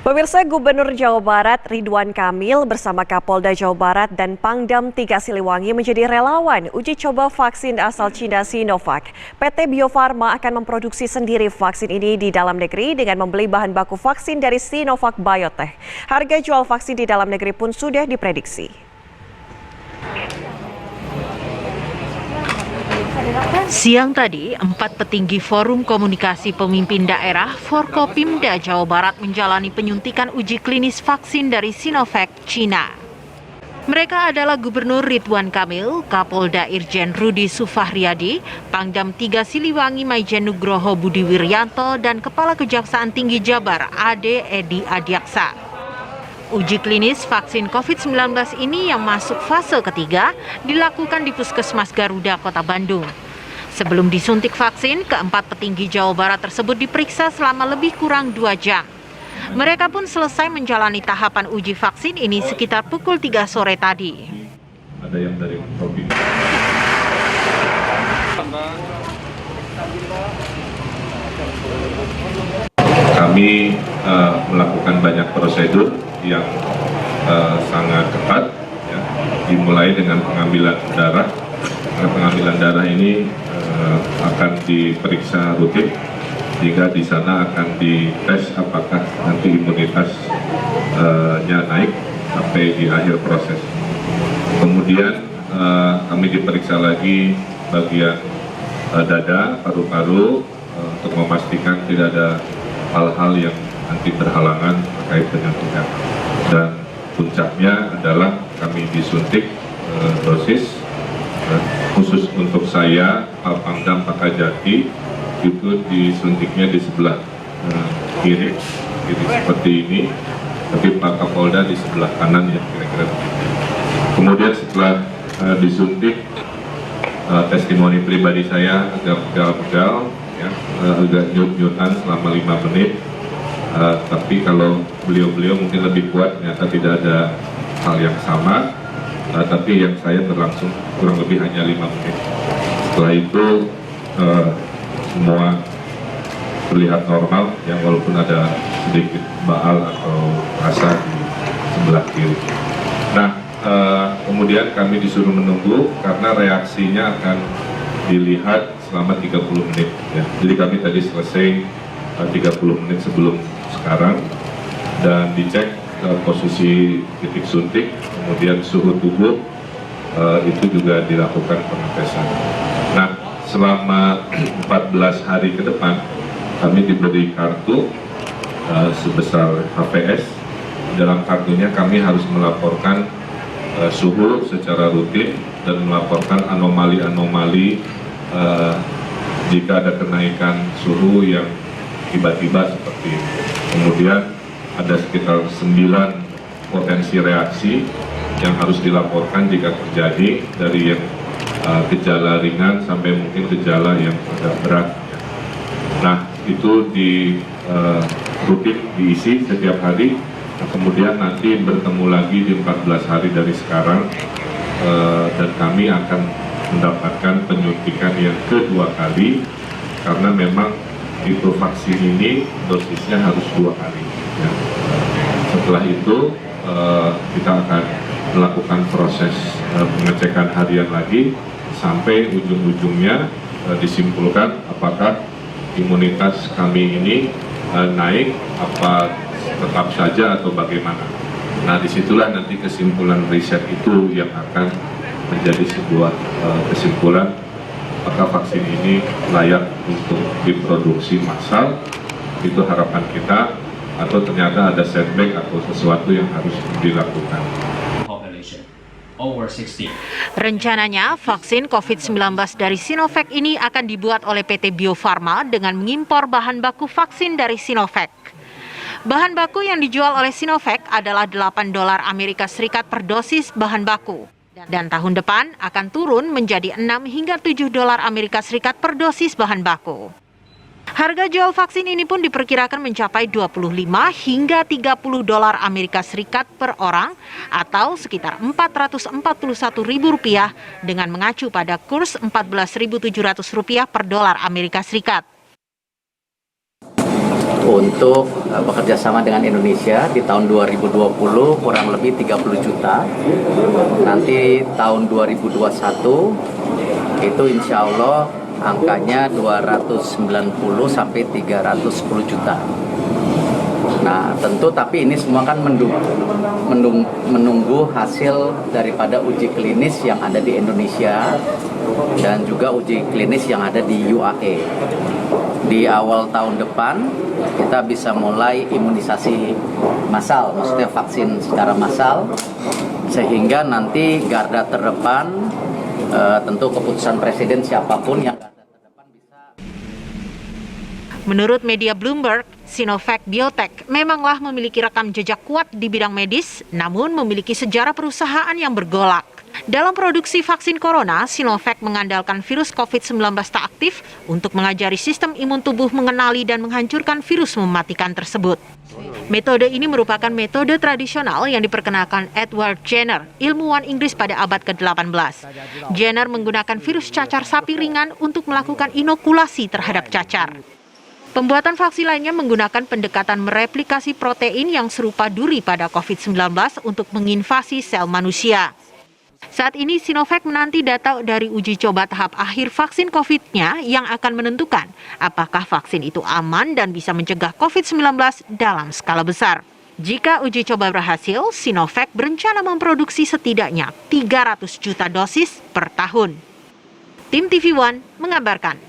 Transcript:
Pemirsa, Gubernur Jawa Barat Ridwan Kamil bersama Kapolda Jawa Barat dan Pangdam 3 Siliwangi menjadi relawan uji coba vaksin asal Cina Sinovac. PT Bio Farma akan memproduksi sendiri vaksin ini di dalam negeri dengan membeli bahan baku vaksin dari Sinovac Biotech. Harga jual vaksin di dalam negeri pun sudah diprediksi. Siang tadi, 4 petinggi Forum Komunikasi Pemimpin Daerah Forkopimda Jawa Barat menjalani penyuntikan uji klinis vaksin dari Sinovac, Cina. Mereka adalah Gubernur Ridwan Kamil, Kapolda Irjen Rudi Sufahriyadi, Pangdam 3 Siliwangi Maijen Nugroho Budi Wiryanto, dan Kepala Kejaksaan Tinggi Jabar Ade Edi Adiaksa. Uji klinis vaksin COVID-19 ini yang masuk fase ketiga dilakukan di Puskesmas Garuda, Kota Bandung. Sebelum disuntik vaksin, keempat petinggi Jawa Barat tersebut diperiksa selama lebih kurang 2 jam. Mereka pun selesai menjalani tahapan uji vaksin ini sekitar pukul 3 sore tadi. Ada yang dari provinsi. Kami melakukan banyak prosedur yang sangat ketat, ya. Dimulai dengan pengambilan darah. Pengambilan darah ini akan diperiksa rutin, sehingga di sana akan dites apakah nanti imunitasnya naik sampai di akhir proses. Kemudian kami diperiksa lagi bagian dada, paru-paru, untuk memastikan tidak ada hal-hal yang nanti berhalangan terkait dengan tindakan. Dan puncaknya adalah kami disuntik dosis khusus untuk saya, Pangdam Pakajati, itu disuntiknya di sebelah kiri seperti ini, tapi Pak Kapolda di sebelah kanan, ya, kira-kira begitu. Kemudian setelah disuntik, testimoni pribadi saya agak pegal-pegal, ya, agak nyut-nyutan selama 5 menit. Tapi kalau beliau-beliau mungkin lebih kuat, ternyata tidak ada hal yang sama, tapi yang saya berlangsung kurang lebih hanya 5 menit. Setelah itu semua terlihat normal, ya, walaupun ada sedikit baal atau rasa di sebelah kiri. Nah, kemudian kami disuruh menunggu karena reaksinya akan dilihat selama 30 menit. Ya. Jadi kami tadi selesai 30 menit sebelum sekarang, dan dicek posisi titik suntik, kemudian suhu tubuh, itu juga dilakukan pengetesan. Nah, selama 14 hari ke depan kami diberi kartu sebesar HPS. Dalam kartunya kami harus melaporkan suhu secara rutin dan melaporkan anomali-anomali jika ada kenaikan suhu yang tiba-tiba seperti ini. Kemudian ada sekitar 9 potensi reaksi yang harus dilaporkan jika terjadi, dari yang gejala ringan sampai mungkin gejala yang agak berat. Nah, itu rutin diisi setiap hari. Nah, kemudian nanti bertemu lagi di 14 hari dari sekarang, dan kami akan mendapatkan penyuntikan yang kedua kali, karena memang itu vaksin ini dosisnya harus 2 kali. Ya. Setelah itu kita akan melakukan proses pengecekan harian lagi sampai ujung-ujungnya disimpulkan apakah imunitas kami ini naik, apa tetap saja atau bagaimana. Nah, disitulah nanti kesimpulan riset itu yang akan menjadi sebuah kesimpulan apakah vaksin ini layak untuk diproduksi massal, itu harapan kita, atau ternyata ada setback atau sesuatu yang harus dilakukan. Rencananya, vaksin COVID-19 dari Sinovac ini akan dibuat oleh PT Bio Farma dengan mengimpor bahan baku vaksin dari Sinovac. Bahan baku yang dijual oleh Sinovac adalah $8 Amerika Serikat per dosis bahan baku. Dan tahun depan akan turun menjadi 6 hingga 7 dolar Amerika Serikat per dosis bahan baku. Harga jual vaksin ini pun diperkirakan mencapai 25 hingga 30 dolar Amerika Serikat per orang, atau sekitar Rp441.000 dengan mengacu pada kurs Rp14.700 per dolar Amerika Serikat. untuk bekerja sama dengan Indonesia di tahun 2020 kurang lebih 30 juta. Nanti tahun 2021 itu insya Allah angkanya 290 sampai 310 juta. Nah tentu tapi ini semua kan menunggu hasil daripada uji klinis yang ada di Indonesia dan juga uji klinis yang ada di UAE. Di awal tahun depan kita bisa mulai imunisasi massal, maksudnya vaksin secara massal, sehingga nanti garda terdepan tentu keputusan presiden siapapun yang garda terdepan bisa. Menurut media Bloomberg, Sinovac Biotech memanglah memiliki rekam jejak kuat di bidang medis, namun memiliki sejarah perusahaan yang bergolak. Dalam produksi vaksin corona, Sinovac mengandalkan virus COVID-19 tak aktif untuk mengajari sistem imun tubuh mengenali dan menghancurkan virus mematikan tersebut. Metode ini merupakan metode tradisional yang diperkenalkan Edward Jenner, ilmuwan Inggris pada abad ke-18. Jenner menggunakan virus cacar sapi ringan untuk melakukan inokulasi terhadap cacar. Pembuatan vaksin lainnya menggunakan pendekatan mereplikasi protein yang serupa duri pada COVID-19 untuk menginvasi sel manusia. Saat ini Sinovac menanti data dari uji coba tahap akhir vaksin COVID-nya yang akan menentukan apakah vaksin itu aman dan bisa mencegah COVID-19 dalam skala besar. Jika uji coba berhasil, Sinovac berencana memproduksi setidaknya 300 juta dosis per tahun. Tim TV One mengabarkan.